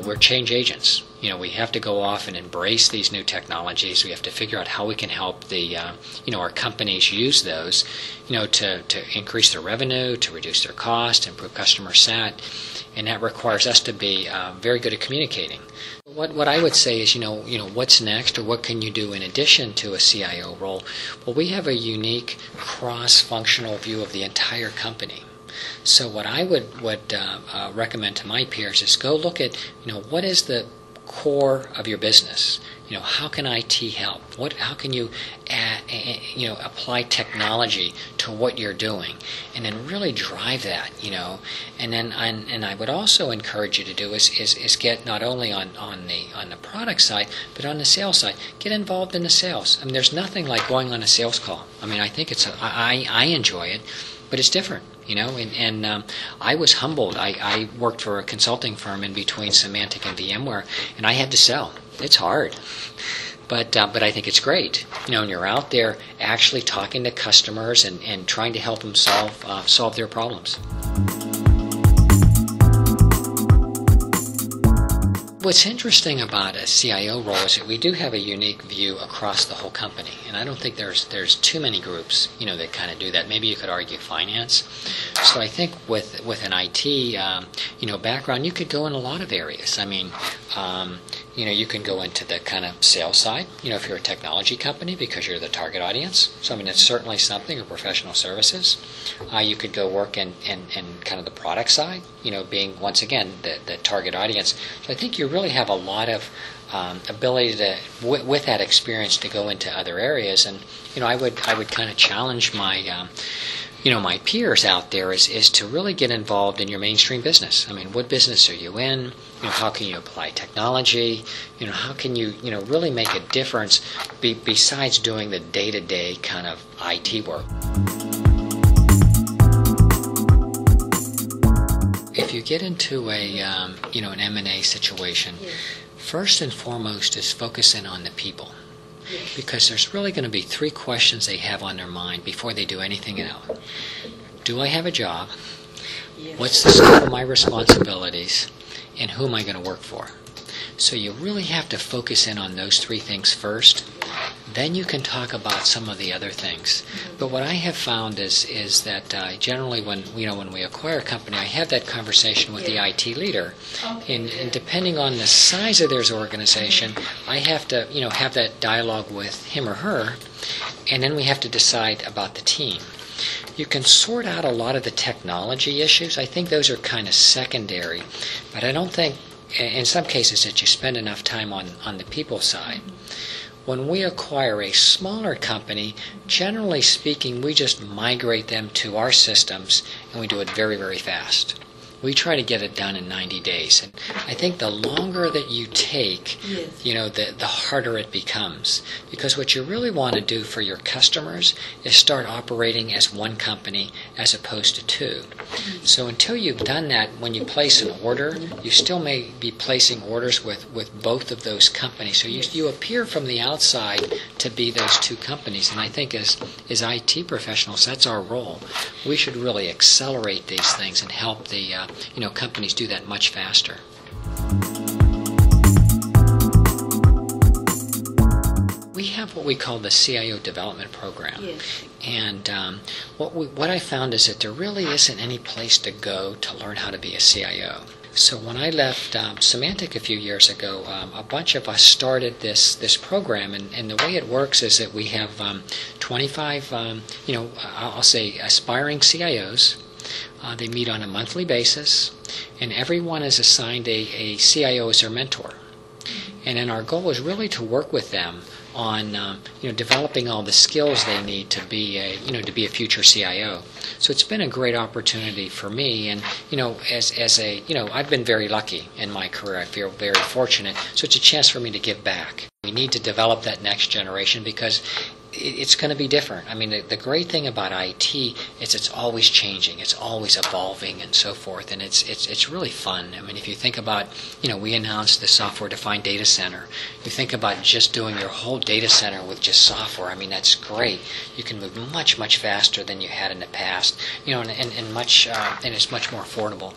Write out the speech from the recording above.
We're change agents. We have to go off and embrace these new technologies. We have to figure out how we can help our companies use those, to increase their revenue, to reduce their cost, improve customer sat, and that requires us to be very good at communicating. What I would say is, what's next, or what can you do in addition to a CIO role? Well, we have a unique cross-functional view of the entire company. So what I would recommend to my peers is go look at, what is the core of your business? How can IT help? How can you apply technology to what you're doing, and then really drive that, and then and I would also encourage you to do is get not only on the product side, but on the sales side, get involved in the sales. I mean, there's nothing like going on a sales call. I mean, I think I enjoy it, but it's different. And I was humbled. I worked for a consulting firm in between Symantec and VMware, and I had to sell. It's hard, but I think it's great. And you're out there actually talking to customers and trying to help them solve their problems. What's interesting about a CIO role is that we do have a unique view across the whole company, and I don't think there's too many groups that kind of do that. Maybe you could argue finance. So I think with an IT background, you could go in a lot of areas. I mean, you can go into the kind of sales side, if you're a technology company, because you're the target audience. So I mean, it's certainly something, or professional services. You could go work in kind of the product side, being once again the target audience. So I think you really have a lot of ability to, with that experience, to go into other areas. And I would kind of challenge my my peers out there is to really get involved in your mainstream business. I mean, what business are you in? How can you apply technology? How can you really make a difference besides doing the day-to-day kind of IT work? If you get into an M&A situation, first and foremost is focusing on the people. Because there's really going to be three questions they have on their mind before they do anything else. Do I have a job? What's the scope of my responsibilities? And who am I going to work for? So you really have to focus in on those three things first. Then you can talk about some of the other things. But what I have found is that generally when we acquire a company, I have that conversation with the IT leader, and depending on the size of their organization, I have to have that dialogue with him or her, and then we have to decide about the team. You can sort out a lot of the technology issues. I think those are kind of secondary, but I don't think in some cases that you spend enough time on the people side. When we acquire a smaller company, generally speaking, we just migrate them to our systems, and we do it very, very fast. We try to get it done in 90 days. And I think the longer that you take, the harder it becomes. Because what you really want to do for your customers is start operating as one company as opposed to two. So until you've done that, when you place an order, you still may be placing orders with both of those companies. So you appear from the outside to be those two companies. And I think as IT professionals, that's our role. We should really accelerate these things and help the companies do that much faster. We have what we call the CIO development program. And what I found is that there really isn't any place to go to learn how to be a CIO. So when I left Symantec a few years ago, a bunch of us started this program, and the way it works is that we have 25, I'll say aspiring CIOs. They meet on a monthly basis, and everyone is assigned a CIO as their mentor. And then our goal is really to work with them on developing all the skills they need to be a future CIO. So it's been a great opportunity for me, and I've been very lucky in my career. I feel very fortunate. So it's a chance for me to give back. We need to develop that next generation because it's going to be different. I mean, the great thing about IT is it's always changing, it's always evolving, and so forth, and it's really fun. I mean, if you think about, we announced the software-defined data center. You think about just doing your whole data center with just software. I mean, that's great. You can move much, much faster than you had in the past, and it's much more affordable.